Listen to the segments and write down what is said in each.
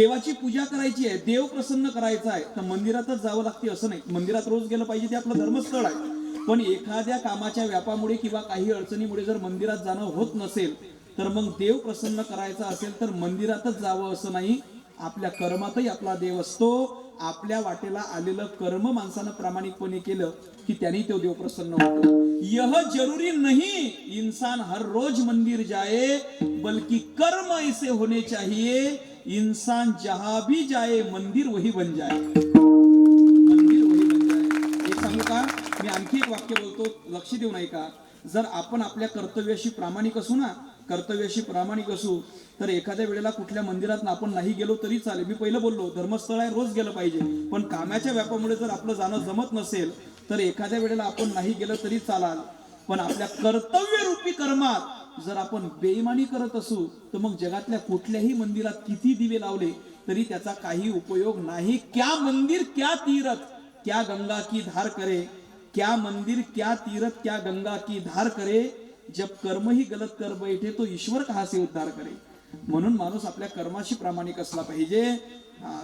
देवाची पूजा करायची आहे, देव प्रसन्न करायचा आहे, तर मंदिरातच जावं लागते असं नाही. मंदिरात रोज गेलं पाहिजे, ते आपलं धर्मस्थळ आहे. पण एखाद्या कामाच्या व्यापामुळे किंवा काही अडचणीमुळे जर मंदिरात जाणं होत नसेल, तर मग देव प्रसन्न करायचा असेल तर मंदिरातच जावं असं नाही. आपल्या कर्मातही आपला देव असतो. आपल्या वाटेला आलेलं कर्म माणसानं प्रामाणिकपणे केलं की त्यांनी तो देव प्रसन्न होतो. यह जरूरी नहीं इंसान हर रोज मंदिर जाए, बल्कि कर्म ऐसे होने चाहिए इंसान जहां भी जाए मंदिर वही बन जाए. मंदिर वही बन जाए. एक सांगू का, मी आणखी एक वाक्य बोलतो, लक्ष देऊ नाही का. जर आपण आपल्या कर्तव्याशी प्रामाणिक असू ना, कर्तव्याशी प्रामाणिक असू, तर एखाद्या वेळेला कुठल्या मंदिरात आपण नाही गेलो तरी चालेल. मी पहिलं बोललो धर्मस्थळ आहे, रोज गेलं पाहिजे. पण कामाच्या व्यापामुळे जर आपलं जाणं जमत नसेल तर एखाद्या वेळेला आपण नाही गेलं तरी चालाल. पण आपल्या कर्तव्य रूपी कर्मात जर आपण बेईमानी करत असू तर मग जगातल्या कुठल्याही मंदिरात किती दिवे लावले तरी त्याचा काही उपयोग नाही. क्या मंदिर क्या तीरथ क्या गंगा की धार करे, क्या मंदिर क्या तीरथ क्या गंगा की धार करे, जब कर्म ही गलत कर बैठे तो ईश्वर कहाँ से उद्धार करे. म्हणून माणूस आपल्या कर्माशी प्रामाणिक असला पाहिजे.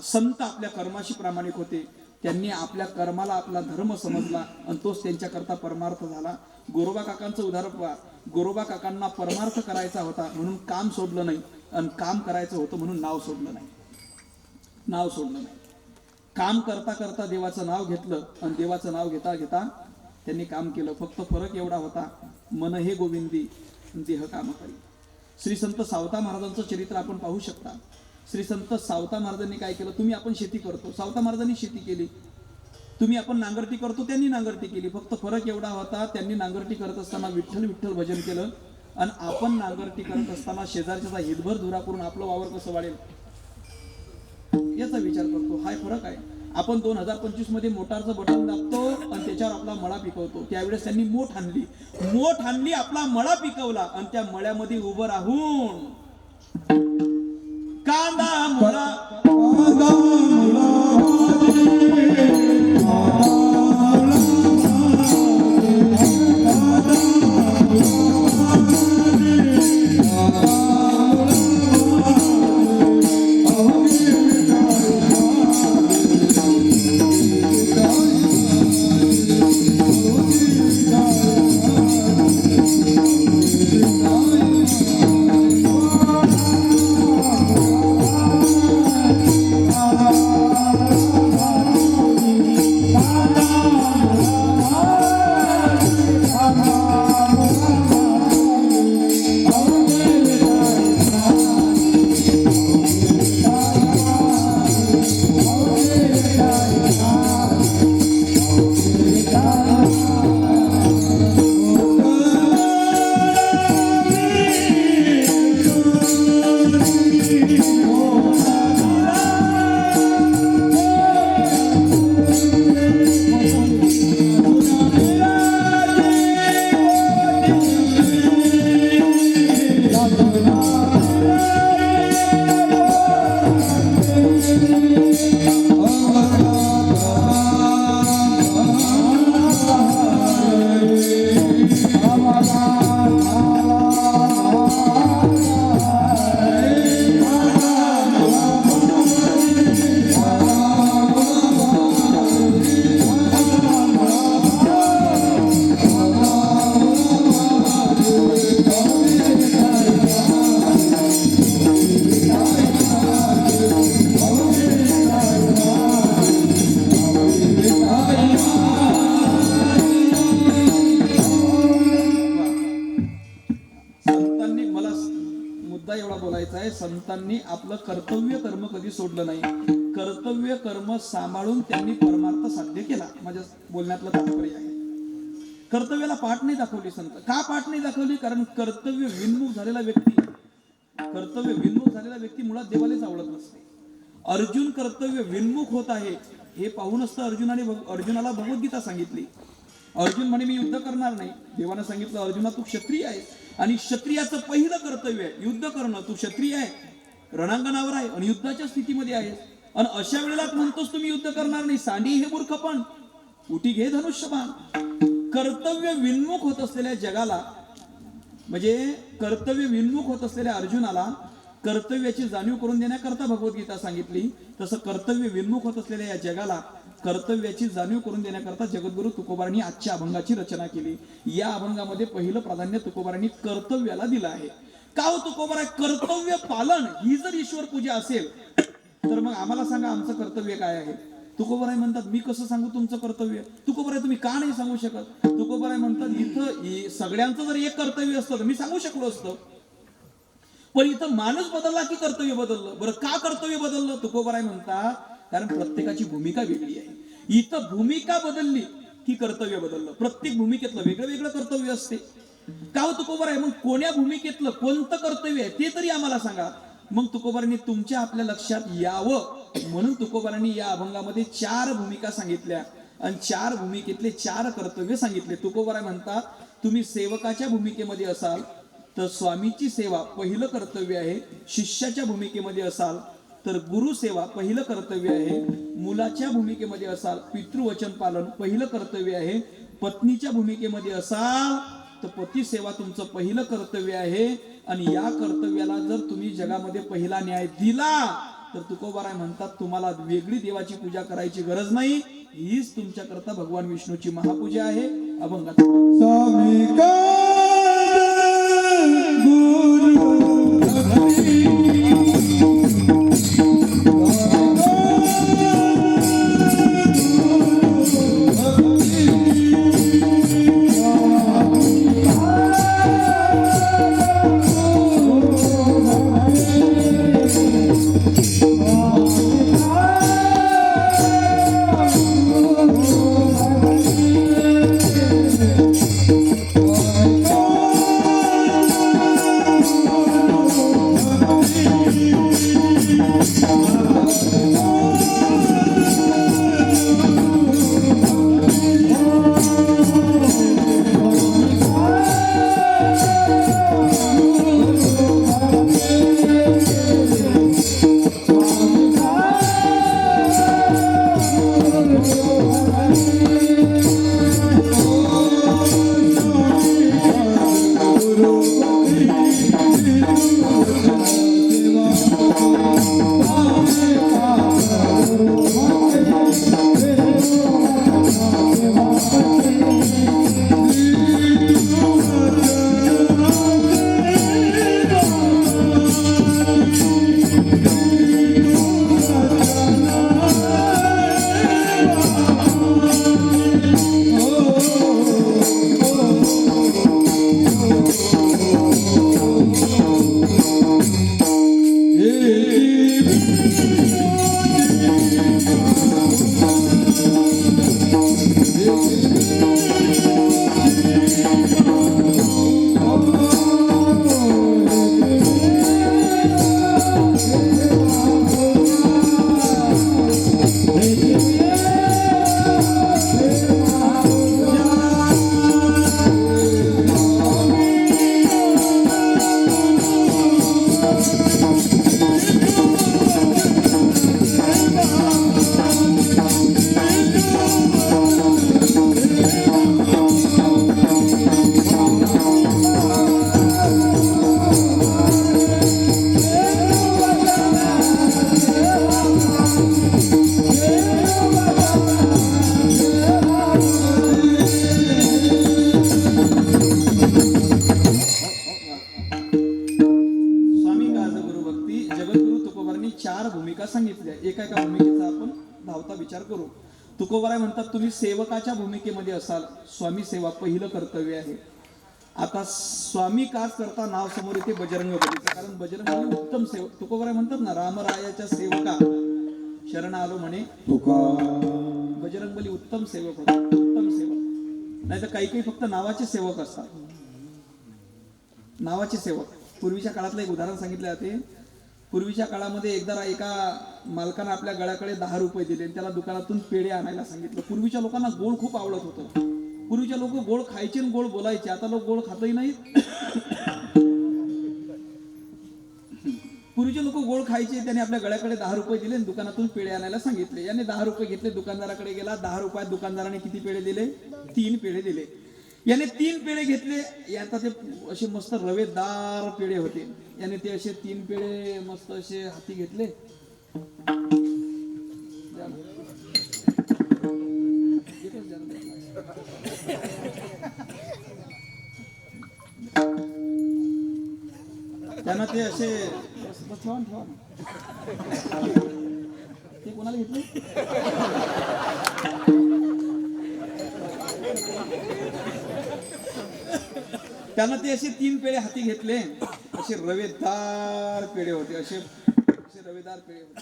संत आपल्या कर्माशी प्रामाणिक होते. त्यांनी आपल्या कर्माला आपला धर्म समजला आणि तोच त्यांच्याकरता परमार्थ झाला. गोरोबा काकांचं उदाहरण पहा. गोरोबा काकांना परमार्थ करायचा होता म्हणून काम सोडलं नाही, आणि काम करायचं होतं म्हणून नाव सोडलं नाही. नाव सोडलं नाही. काम करता करता देवाचं नाव घेतलं आणि देवाचं नाव घेता घेता त्यांनी काम केलं. फक्त फरक एवढा होता, मन हे गोविंदी देह काम करी. श्री संत सावता महाराजांचं चरित्र आपण पाहू शकता. श्री संत सावता महाराजांनी काय केलं, तुम्ही आपण शेती करतो, सावता महाराजांनी शेती केली. तुम्ही आपण नांगरटी करतो, त्यांनी नांगरटी केली. फक्त फरक एवढा होता, त्यांनी नांगरटी करत असताना विठ्ठल विठ्ठल भजन केलं आणि आपण नांगरटी करत असताना शेजारच्याचा हितभर धुरा करून आपलं वावर कसं वाढेल याचा विचार करतो. हाय फरक आहे. आपण 2025 मध्ये मोटारचं बटन दाबतो आणि त्याच्यावर आपला मळा पिकवतो. त्यावेळेस त्यांनी मोठ आणली आपला मळा पिकवला आणि त्या मळ्यामध्ये उभं राहून कांदा मुळा संतांनी आपलं कर्तव्य कर्म कधी सोडलं नाही. कर्तव्य कर्म सांभाळून त्यांनी परमार्थ साध्य केला. माझ्या बोलण्यातलं तात्पर्य आहे. कर्तव्याला पाठ नाही दाखवली संत. का पाठ नाही दाखवली? कारण कर्तव्य विन्मुख झालेला व्यक्ती मुळात देवालाच आवडत नसते. अर्जुन कर्तव्य विन्मुख होत आहे हे पाहूनच तर अर्जुनाला भगवद्गीता सांगितली. अर्जुन म्हणे मी युद्ध करणार नाही. देवानं सांगितलं अर्जुना तू क्षत्रिय आहे आणि क्षत्रियाचं पहिलं कर्तव्य आहे युद्ध करणं. तू क्षत्रिय आहे, रणांगणावर आहे आणि युद्धाच्या स्थितीमध्ये आहे आणि अशा वेळेला म्हणतोस तुम्ही युद्ध करणार नाही. सांडी हे मूर्खपण, उठी घे धनुष्यबाण. कर्तव्य विन्मुख होत असलेल्या जगाला, म्हणजे कर्तव्य विन्मुख होत असलेल्या अर्जुनाला कर्तव्याची जाणीव करून देण्याकरता भगवद्गीता सांगितली. तसं कर्तव्य विन्मुख होत असलेल्या या जगाला कर्तव्याची जाणीव करून देण्याकरता जगद्गुरु तुकोबारांनी आजच्या अभंगाची रचना केली. या अभंगामध्ये पहिलं प्राधान्य तुकोबारांनी कर्तव्याला दिलं आहे. का हो तुकोबारा, कर्तव्य पालन ही जर ईश्वर पूजा असेल तर मग आम्हाला सांगा आमचं कर्तव्य काय आहे. तुकोबाराय म्हणतात मी कसं सांगू तुमचं कर्तव्य. तुकोबाराय तुम्ही का नाही सांगू शकत. तुकोबाराय म्हणतात इथं सगळ्यांचं जर एक कर्तव्य असतं तर मी सांगू शकलो असतो, पण इथं माणूस बदलला की कर्तव्य बदललं. बरं का कर्तव्य बदललं. तुकोबाराय म्हणतात कारण प्रत्येकाची भूमिका वेगळी आहे. इथं भूमिका बदलली की कर्तव्य बदललं. प्रत्येक भूमिकेतलं वेगळं वेगळं कर्तव्य असते. का हो तुकोबाराय, मग कोण्या भूमिकेतलं कोणतं कर्तव्य आहे ते तरी आम्हाला सांगा. मग तुकोबारांनी तुमच्या आपल्या लक्षात यावं म्हणून तुकोबारांनी या अभंगामध्ये 4 भूमिका सांगितल्या आणि 4 भूमिकेतले 4 कर्तव्य सांगितले. तुकोबाराय म्हणतात तुम्ही सेवकाच्या भूमिकेमध्ये असाल तर स्वामीची सेवा पहिलं कर्तव्य आहे. शिष्याच्या भूमिकेमध्ये असाल तर गुरु सेवा पहिलं कर्तव्य आहे. मुलाच्या भूमिकेमध्ये असाल पितृवचन पालन पहिलं कर्तव्य आहे. पत्नीच्या भूमिकेमध्ये असाल तर पती सेवा तुमचं पहिलं कर्तव्य आहे. आणि या कर्तव्याला जर तुम्ही जगामध्ये पहिला न्याय दिला तर तुकोबाराय म्हणतात तुम्हाला वेगळी देवाची पूजा करायची गरज नाही. हीच तुमच्याकरता भगवान विष्णूची महापूजा आहे. अभंगात सांगितल्या. एका एका भूमिकेचा आपण धावता विचार करू. तुकोबाराय म्हणतात तुम्ही सेवकाच्या भूमिकेमध्ये असाल स्वामी सेवा पहिलं कर्तव्य आहे. आता स्वामी काच करता नाव समोर येते बजरंग बलीचं, कारण बजरंग बली उत्तम सेवक. तुकोबाराय म्हणतात ना रामरायाच्या सेवका शरण आलो म्हणे बजरंग बली उत्तम सेवक होता. उत्तम सेवक नाही तर काही काही फक्त नावाचे सेवक असतात. नावाचे सेवक. पूर्वीच्या काळातलं एक उदाहरण सांगितलं जाते. पूर्वीच्या काळामध्ये एकदा एका मालकानं आपल्या गळ्याकडे 10 रुपये दिले आणि त्याला दुकानातून पेढे आणायला सांगितलं. पूर्वीच्या लोकांना गोड खूप आवडत होतं. पूर्वीच्या लोक गोड खायचे आणि गोड बोलायचे. आता लोक गोड खातही नाहीत. पूर्वीचे लोक गोड खायचे. त्याने आपल्या गळ्याकडे 10 रुपये दिले आणि दुकानातून पेढे आणायला सांगितले. याने 10 रुपये घेतले, दुकानदाराकडे गेला. 10 रुपयात दुकानदाराने किती पेढे दिले? 3 पेढे दिले. याने 3 पेढे घेतले. आता ते असे मस्त रवेदार पेढे होते. याने ते असे 3 पेढे मस्त असे हाती घेतले. त्यांना ते असे ठेवा ना. ते कोणाला घेतले? त्यांना ते असे 3 पेढे हाती घेतले. असे रवेदार पेढे होते. असे रवेदार पेढे होते.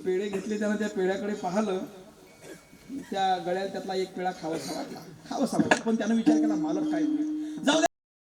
पेढे घेतले. त्यानं त्या पेढ्याकडे पाहिलं. त्या गळ्यात त्यातला एक पेढा खावासा वाटला. पण त्यानं विचार केला मालक काय जाऊ